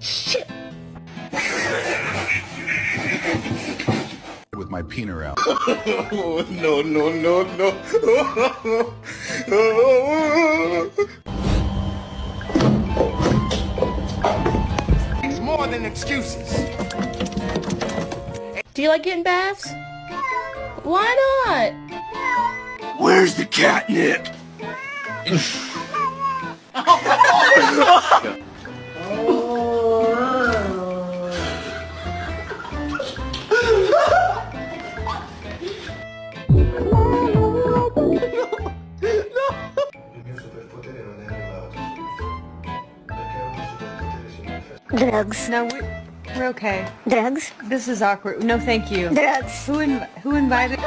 Shit. With my peener out. No, no, no, no. It's more than excuses. Do you like getting baths? Why not? Where's the catnip? Drugs. No, we're okay. Drugs. This is awkward. No, thank you. Drugs. Who invited?